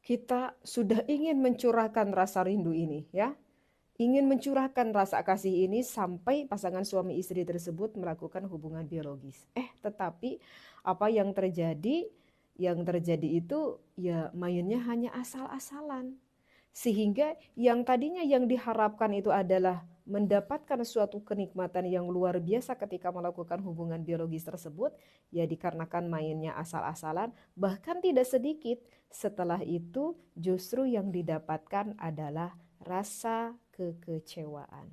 kita sudah ingin mencurahkan rasa rindu ini, ya. Ingin mencurahkan rasa kasih ini sampai pasangan suami istri tersebut melakukan hubungan biologis. Tetapi apa yang terjadi? Yang terjadi itu ya mainnya hanya asal-asalan. Sehingga yang tadinya yang diharapkan itu adalah mendapatkan suatu kenikmatan yang luar biasa ketika melakukan hubungan biologis tersebut, ya dikarenakan mainnya asal-asalan, bahkan tidak sedikit setelah itu justru yang didapatkan adalah rasa kekecewaan.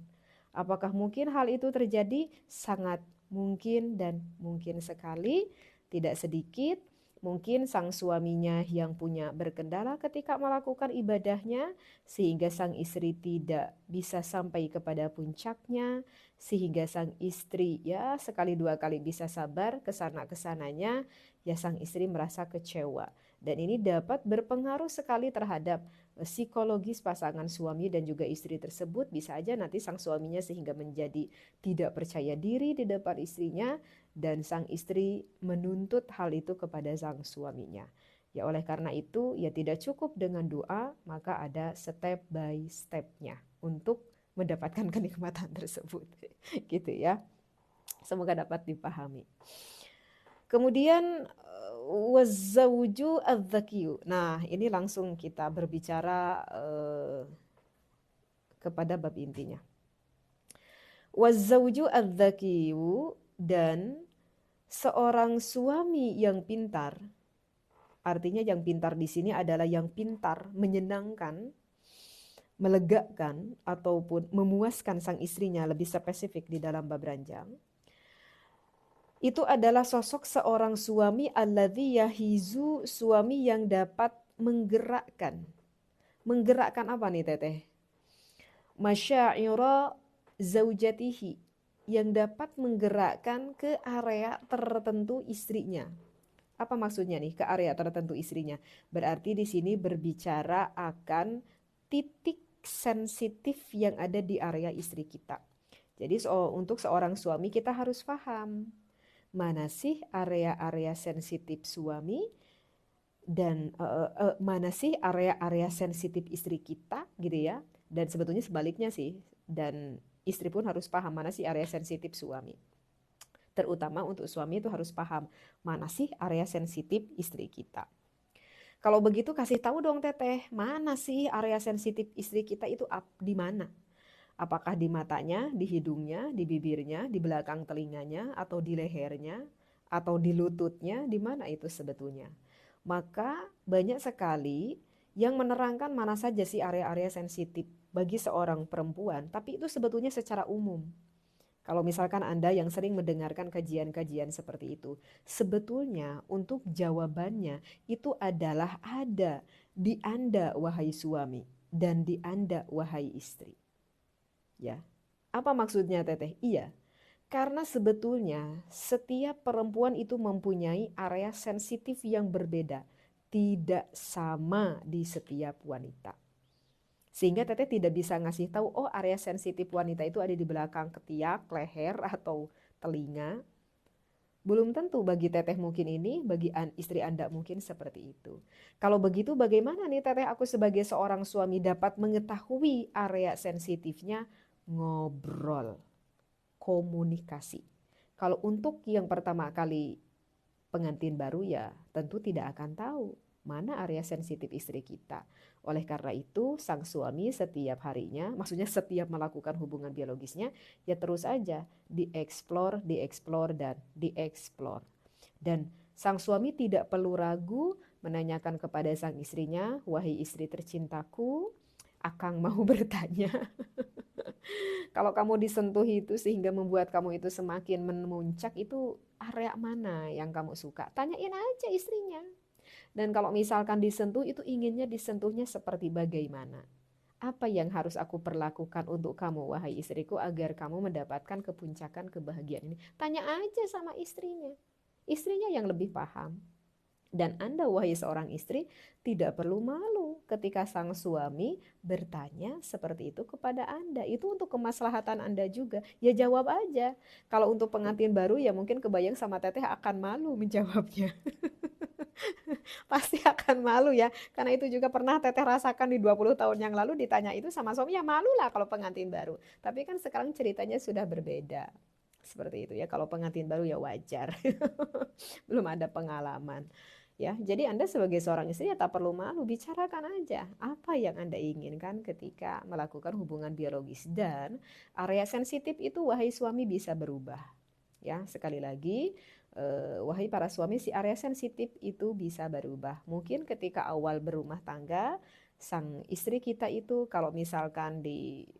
Apakah mungkin hal itu terjadi? Sangat mungkin dan mungkin sekali, tidak sedikit. Mungkin sang suaminya yang punya berkendala ketika melakukan ibadahnya, sehingga sang istri tidak bisa sampai kepada puncaknya, sehingga sang istri ya sekali dua kali bisa sabar kesana-kesananya, ya sang istri merasa kecewa. Dan ini dapat berpengaruh sekali terhadap psikologis pasangan suami dan juga istri tersebut. Bisa aja nanti sang suaminya sehingga menjadi tidak percaya diri di depan istrinya, dan sang istri menuntut hal itu kepada sang suaminya. Ya oleh karena itu ya tidak cukup dengan doa, maka ada step by stepnya untuk mendapatkan kenikmatan tersebut. Gitu ya. Semoga dapat dipahami. Kemudian wazawju adzakiyu. Nah, ini langsung kita berbicara kepada bab intinya. Wazawju adzakiyu, dan seorang suami yang pintar. Artinya yang pintar di sini adalah yang pintar, menyenangkan, melegakan ataupun memuaskan sang istrinya, lebih spesifik di dalam bab ranjang. Itu adalah sosok seorang suami alladzi yahizu, suami yang dapat menggerakkan. Menggerakkan apa nih Teteh? Masyaira zaujatihi, yang dapat menggerakkan ke area tertentu istrinya. Apa maksudnya nih ke area tertentu istrinya? Berarti di sini berbicara akan titik sensitif yang ada di area istri kita. Jadi untuk seorang suami kita harus paham mana sih area-area sensitif suami dan mana sih area-area sensitif istri kita gitu ya. Dan sebetulnya sebaliknya sih, dan istri pun harus paham mana sih area sensitif suami. Terutama untuk suami itu harus paham mana sih area sensitif istri kita. Kalau begitu kasih tahu dong Teteh, mana sih area sensitif istri kita itu di mana? Apakah di matanya, di hidungnya, di bibirnya, di belakang telinganya, atau di lehernya, atau di lututnya, di mana itu sebetulnya? Maka banyak sekali yang menerangkan mana saja sih area-area sensitif bagi seorang perempuan, tapi itu sebetulnya secara umum. Kalau misalkan Anda yang sering mendengarkan kajian-kajian seperti itu, sebetulnya untuk jawabannya itu adalah ada di Anda wahai suami dan di Anda wahai istri. Ya. Apa maksudnya Teteh? Iya. Karena sebetulnya setiap perempuan itu mempunyai area sensitif yang berbeda, tidak sama di setiap wanita. Sehingga Teteh tidak bisa ngasih tahu, oh area sensitif wanita itu ada di belakang ketiak, leher, atau telinga. Belum tentu bagi Teteh mungkin ini, bagi istri Anda mungkin seperti itu. Kalau begitu bagaimana nih Teteh aku sebagai seorang suami dapat mengetahui area sensitifnya? Ngobrol, komunikasi. Kalau untuk yang pertama kali pengantin baru ya tentu tidak akan tahu mana area sensitif istri kita. Oleh karena itu sang suami setiap harinya, maksudnya setiap melakukan hubungan biologisnya, ya terus aja dieksplor, dieksplor, dan dieksplor. Dan sang suami tidak perlu ragu menanyakan kepada sang istrinya, wahai istri tercintaku, Akang mau bertanya, kalau kamu disentuh itu sehingga membuat kamu itu semakin memuncak, itu area mana yang kamu suka? Tanyain aja istrinya. Dan kalau misalkan disentuh itu inginnya disentuhnya seperti bagaimana? Apa yang harus aku perlakukan untuk kamu, wahai istriku, agar kamu mendapatkan kepuncakan kebahagiaan ini? Tanya aja sama istrinya. Istrinya yang lebih paham. Dan Anda, wahai seorang istri, tidak perlu malu ketika sang suami bertanya seperti itu kepada Anda. Itu untuk kemaslahatan Anda juga. Ya jawab aja. Kalau untuk pengantin baru ya mungkin kebayang sama Teteh akan malu menjawabnya. Pasti akan malu ya, karena itu juga pernah Teteh rasakan di 20 tahun yang lalu ditanya itu sama suami, ya malu lah kalau pengantin baru. Tapi kan sekarang ceritanya sudah berbeda. Seperti itu ya, kalau pengantin baru ya wajar. Belum ada pengalaman. Ya, jadi Anda sebagai seorang istri ya tak perlu malu, bicarakan aja apa yang Anda inginkan ketika melakukan hubungan biologis dan area sensitif itu wahai suami bisa berubah. Ya, sekali lagi, wahai para suami, si area sensitif itu bisa berubah. Mungkin ketika awal berumah tangga, sang istri kita itu kalau misalkan di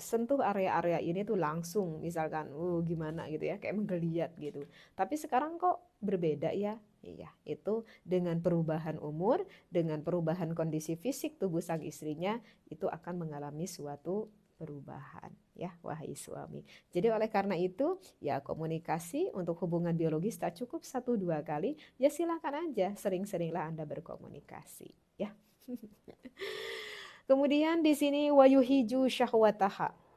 sentuh area-area ini tuh langsung misalkan, gimana gitu ya, kayak menggeliat gitu. Tapi sekarang kok berbeda ya? Iya, itu dengan perubahan umur, dengan perubahan kondisi fisik tubuh sang istrinya, itu akan mengalami suatu perubahan ya, wahai suami. Jadi oleh karena itu, ya komunikasi untuk hubungan biologis tak cukup 1-2 kali, ya silakan aja sering-seringlah Anda berkomunikasi ya. Kemudian di sini wayuhiju syahwataha.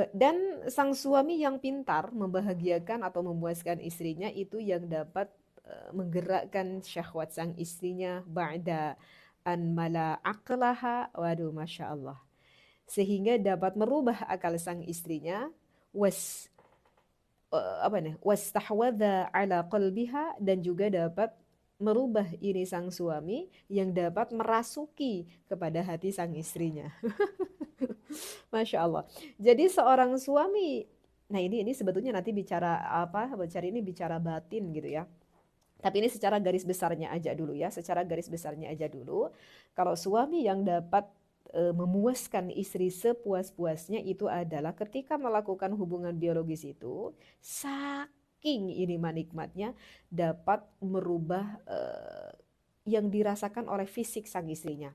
Dan sang suami yang pintar membahagiakan atau memuaskan istrinya itu yang dapat menggerakkan syahwat sang istrinya ba'da an mala aqlaha, waduh masya Allah, sehingga dapat merubah akal sang istrinya, was apa nih, wastahwadha ala qalbiha, dan juga dapat merubah ini sang suami yang dapat merasuki kepada hati sang istrinya. Masya Allah. Jadi seorang suami, nah ini sebetulnya nanti bicara apa? Bicara ini bicara batin gitu ya. Tapi ini secara garis besarnya aja dulu ya, secara garis besarnya aja dulu. Kalau suami yang dapat memuaskan istri sepuas-puasnya itu adalah ketika melakukan hubungan biologis itu, saking ini nikmatnya dapat merubah yang dirasakan oleh fisik sang istrinya.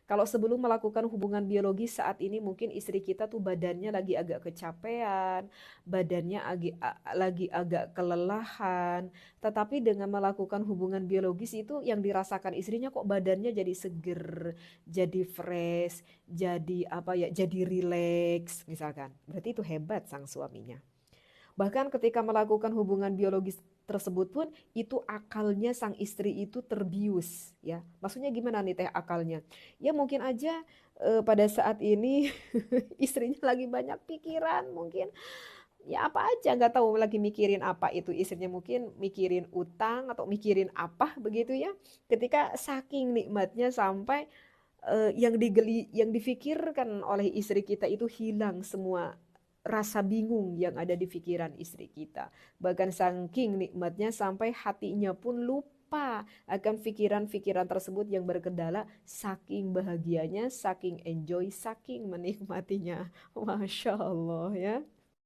Kalau sebelum melakukan hubungan biologis saat ini mungkin istri kita tuh badannya lagi agak kecapean, badannya lagi agak kelelahan. Tetapi dengan melakukan hubungan biologis itu yang dirasakan istrinya kok badannya jadi seger, jadi fresh, jadi apa ya, jadi rileks misalkan. Berarti itu hebat sang suaminya. Bahkan ketika melakukan hubungan biologis tersebut pun itu akalnya sang istri itu terbius ya. Maksudnya gimana nih teh akalnya? Ya mungkin aja pada saat ini istrinya lagi banyak pikiran mungkin, ya apa aja nggak tahu lagi mikirin apa itu istrinya, mungkin mikirin utang atau mikirin apa begitu ya. Ketika saking nikmatnya sampai yang difikirkan oleh istri kita itu hilang semua rasa bingung yang ada di pikiran istri kita. Bahkan saking nikmatnya sampai hatinya pun lupa akan pikiran-pikiran tersebut yang berkendala, saking bahagianya, saking enjoy, saking menikmatinya. Masya Allah ya.